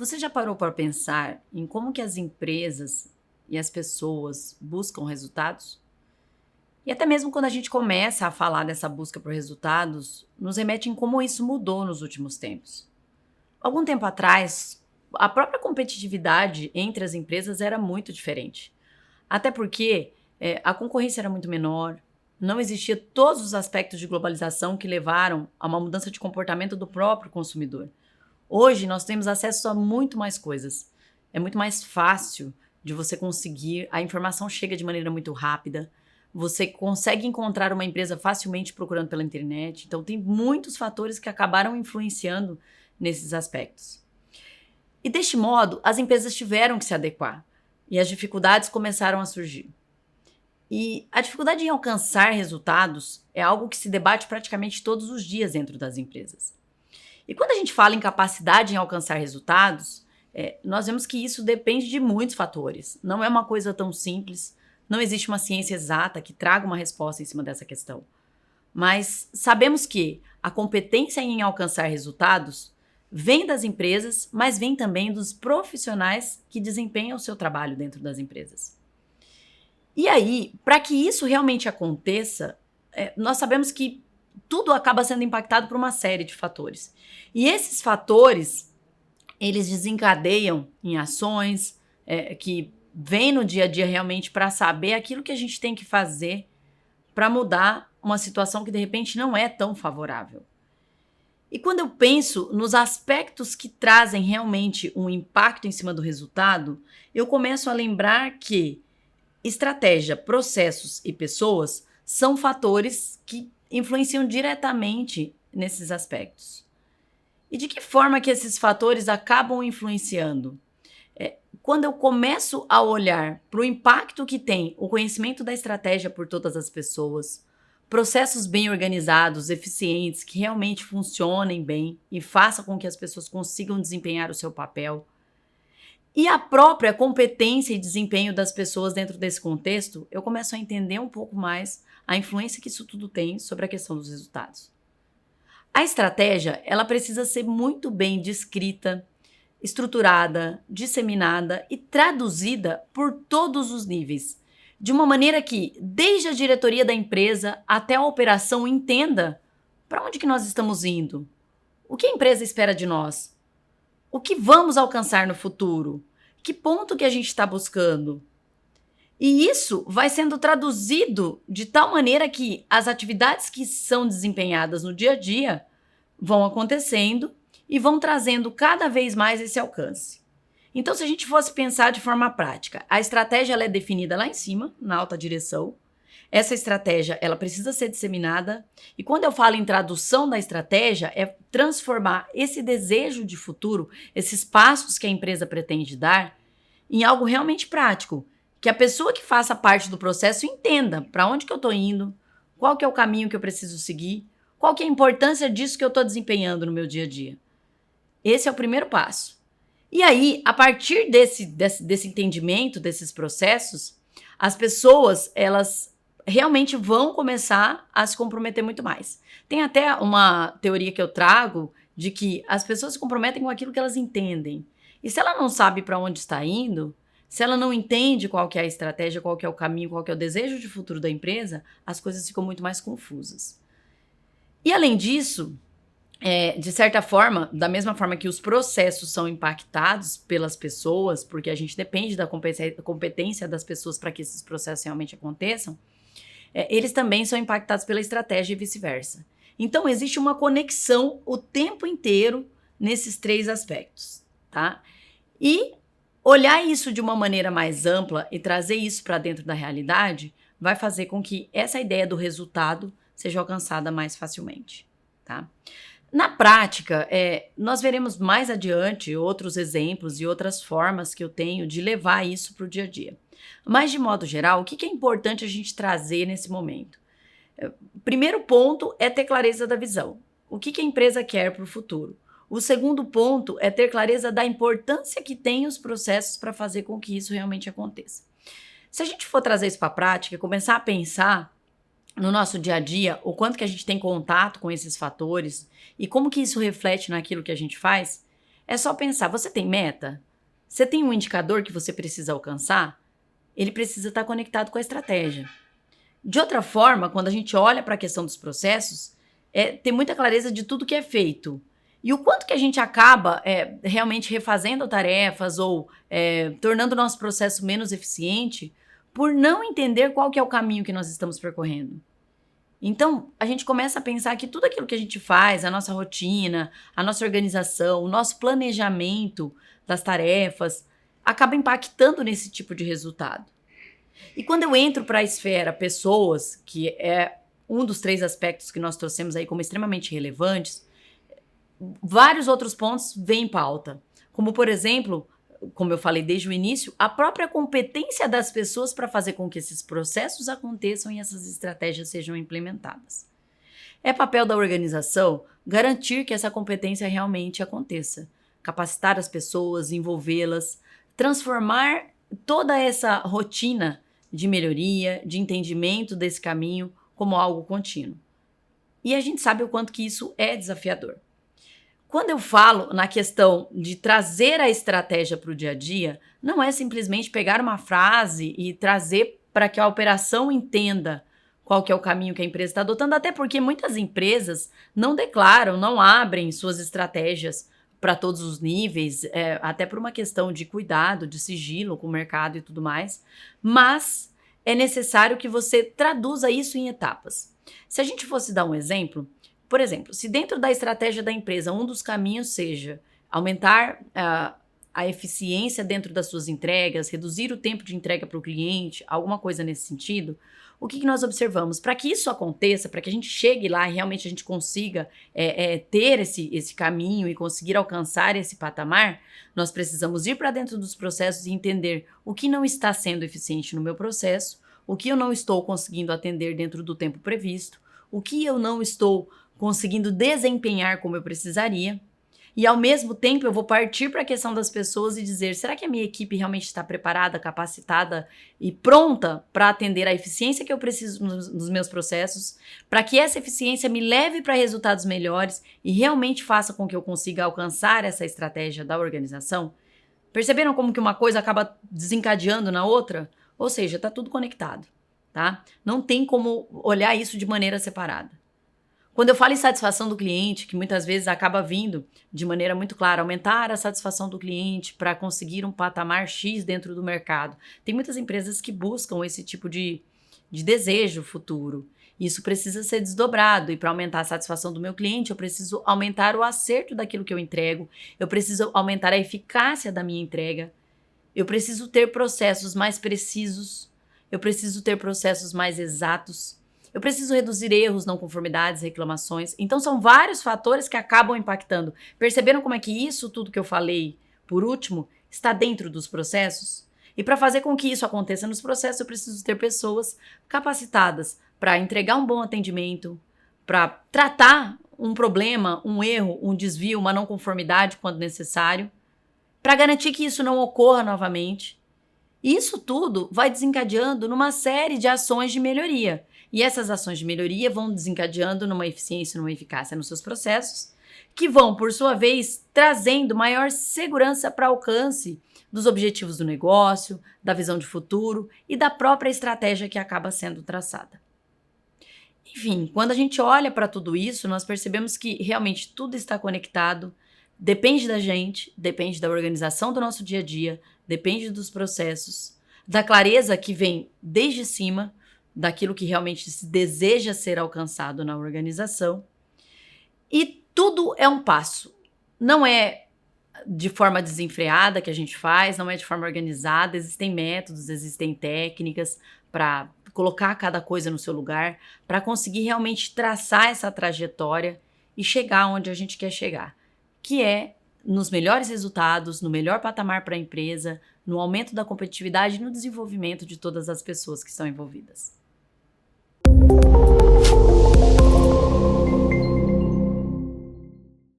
Você já parou para pensar em como que as empresas e as pessoas buscam resultados? E até mesmo quando a gente começa a falar dessa busca por resultados, nos remete em como isso mudou nos últimos tempos. Algum tempo atrás, a própria competitividade entre as empresas era muito diferente. Até porque a concorrência era muito menor, não existia todos os aspectos de globalização que levaram a uma mudança de comportamento do próprio consumidor. Hoje nós temos acesso a muito mais coisas. É muito mais fácil de você conseguir, a informação chega de maneira muito rápida, você consegue encontrar uma empresa facilmente procurando pela internet. Então tem muitos fatores que acabaram influenciando nesses aspectos. E deste modo, as empresas tiveram que se adequar e as dificuldades começaram a surgir. E a dificuldade em alcançar resultados é algo que se debate praticamente todos os dias dentro das empresas. E quando a gente fala em capacidade em alcançar resultados, nós vemos que isso depende de muitos fatores. Não é uma coisa tão simples, não existe uma ciência exata que traga uma resposta em cima dessa questão. Mas sabemos que a competência em alcançar resultados vem das empresas, mas vem também dos profissionais que desempenham o seu trabalho dentro das empresas. E aí, para que isso realmente aconteça, nós sabemos que tudo acaba sendo impactado por uma série de fatores. E esses fatores, eles desencadeiam em ações que vêm no dia a dia realmente para saber aquilo que a gente tem que fazer para mudar uma situação que de repente não é tão favorável. E quando eu penso nos aspectos que trazem realmente um impacto em cima do resultado, eu começo a lembrar que estratégia, processos e pessoas são fatores que influenciam diretamente nesses aspectos. E de que forma que esses fatores acabam influenciando? Quando eu começo a olhar para o impacto que tem o conhecimento da estratégia por todas as pessoas, processos bem organizados, eficientes, que realmente funcionem bem e façam com que as pessoas consigam desempenhar o seu papel, e a própria competência e desempenho das pessoas dentro desse contexto, eu começo a entender um pouco mais a influência que isso tudo tem sobre a questão dos resultados. A estratégia, ela precisa ser muito bem descrita, estruturada, disseminada e traduzida por todos os níveis, de uma maneira que, desde a diretoria da empresa até a operação, entenda para onde que nós estamos indo, o que a empresa espera de nós, o que vamos alcançar no futuro, que ponto que a gente está buscando. E isso vai sendo traduzido de tal maneira que as atividades que são desempenhadas no dia a dia vão acontecendo e vão trazendo cada vez mais esse alcance. Então, se a gente fosse pensar de forma prática, a estratégia ela é definida lá em cima, na alta direção. Essa estratégia ela precisa ser disseminada. E quando eu falo em tradução da estratégia, é transformar esse desejo de futuro, esses passos que a empresa pretende dar, em algo realmente prático. Que a pessoa que faça parte do processo entenda para onde que eu estou indo, qual que é o caminho que eu preciso seguir, qual que é a importância disso que eu estou desempenhando no meu dia a dia. Esse é o primeiro passo. E aí, a partir desse entendimento, desses processos, as pessoas, elas realmente vão começar a se comprometer muito mais. Tem até uma teoria que eu trago de que as pessoas se comprometem com aquilo que elas entendem. E se ela não sabe para onde está indo, se ela não entende qual que é a estratégia, qual que é o caminho, qual que é o desejo de futuro da empresa, as coisas ficam muito mais confusas. E além disso, de certa forma, da mesma forma que os processos são impactados pelas pessoas, porque a gente depende da competência das pessoas para que esses processos realmente aconteçam, eles também são impactados pela estratégia e vice-versa. Então, existe uma conexão o tempo inteiro nesses três aspectos, tá? E olhar isso de uma maneira mais ampla e trazer isso para dentro da realidade vai fazer com que essa ideia do resultado seja alcançada mais facilmente, tá? Na prática, nós veremos mais adiante outros exemplos e outras formas que eu tenho de levar isso para o dia a dia. Mas, de modo geral, o que é importante a gente trazer nesse momento? O primeiro ponto é ter clareza da visão. O que a empresa quer para o futuro? O segundo ponto é ter clareza da importância que tem os processos para fazer com que isso realmente aconteça. Se a gente for trazer isso para a prática, começar a pensar no nosso dia a dia, o quanto que a gente tem contato com esses fatores e como que isso reflete naquilo que a gente faz, é só pensar, você tem meta? Você tem um indicador que você precisa alcançar? Ele precisa estar conectado com a estratégia. De outra forma, quando a gente olha para a questão dos processos, ter muita clareza de tudo que é feito. E o quanto que a gente acaba realmente refazendo tarefas ou tornando o nosso processo menos eficiente por não entender qual que é o caminho que nós estamos percorrendo. Então, a gente começa a pensar que tudo aquilo que a gente faz, a nossa rotina, a nossa organização, o nosso planejamento das tarefas, acaba impactando nesse tipo de resultado. E quando eu entro para a esfera pessoas, que é um dos 3 aspectos que nós trouxemos aí como extremamente relevantes, vários outros pontos vêm em pauta. Como, por exemplo, como eu falei desde o início, a própria competência das pessoas para fazer com que esses processos aconteçam e essas estratégias sejam implementadas. É papel da organização garantir que essa competência realmente aconteça, capacitar as pessoas, envolvê-las, transformar toda essa rotina de melhoria, de entendimento desse caminho como algo contínuo. E a gente sabe o quanto que isso é desafiador. Quando eu falo na questão de trazer a estratégia para o dia a dia, não é simplesmente pegar uma frase e trazer para que a operação entenda qual que é o caminho que a empresa está adotando, até porque muitas empresas não declaram, não abrem suas estratégias para todos os níveis, até por uma questão de cuidado, de sigilo com o mercado e tudo mais, mas é necessário que você traduza isso em etapas. Se a gente fosse dar um exemplo, por exemplo, se dentro da estratégia da empresa um dos caminhos seja aumentar a eficiência dentro das suas entregas, reduzir o tempo de entrega para o cliente, alguma coisa nesse sentido, o que nós observamos? Para que isso aconteça, para que a gente chegue lá e realmente a gente consiga ter esse caminho e conseguir alcançar esse patamar, nós precisamos ir para dentro dos processos e entender o que não está sendo eficiente no meu processo, o que eu não estou conseguindo atender dentro do tempo previsto, o que eu não estou conseguindo desempenhar como eu precisaria. E ao mesmo tempo eu vou partir para a questão das pessoas e dizer, será que a minha equipe realmente está preparada, capacitada e pronta para atender a eficiência que eu preciso nos meus processos, para que essa eficiência me leve para resultados melhores e realmente faça com que eu consiga alcançar essa estratégia da organização? Perceberam como que uma coisa acaba desencadeando na outra? Ou seja, está tudo conectado, tá? Não tem como olhar isso de maneira separada. Quando eu falo em satisfação do cliente, que muitas vezes acaba vindo de maneira muito clara, aumentar a satisfação do cliente para conseguir um patamar X dentro do mercado. Tem muitas empresas que buscam esse tipo de desejo futuro. Isso precisa ser desdobrado e para aumentar a satisfação do meu cliente, eu preciso aumentar o acerto daquilo que eu entrego, eu preciso aumentar a eficácia da minha entrega, eu preciso ter processos mais precisos, eu preciso ter processos mais exatos. Eu preciso reduzir erros, não conformidades, reclamações. Então, são vários fatores que acabam impactando. Perceberam como é que isso tudo que eu falei, por último, está dentro dos processos? E para fazer com que isso aconteça nos processos, eu preciso ter pessoas capacitadas para entregar um bom atendimento, para tratar um problema, um erro, um desvio, uma não conformidade quando necessário, para garantir que isso não ocorra novamente. E isso tudo vai desencadeando numa série de ações de melhoria. E essas ações de melhoria vão desencadeando numa eficiência, numa eficácia nos seus processos, que vão, por sua vez, trazendo maior segurança para alcance dos objetivos do negócio, da visão de futuro e da própria estratégia que acaba sendo traçada. Enfim, quando a gente olha para tudo isso, nós percebemos que realmente tudo está conectado, depende da gente, depende da organização do nosso dia a dia, depende dos processos, da clareza que vem desde cima, daquilo que realmente se deseja ser alcançado na organização. E tudo é um passo. Não é de forma desenfreada que a gente faz, não é de forma organizada, existem métodos, existem técnicas para colocar cada coisa no seu lugar, para conseguir realmente traçar essa trajetória e chegar onde a gente quer chegar, que é nos melhores resultados, no melhor patamar para a empresa, no aumento da competitividade e no desenvolvimento de todas as pessoas que estão envolvidas.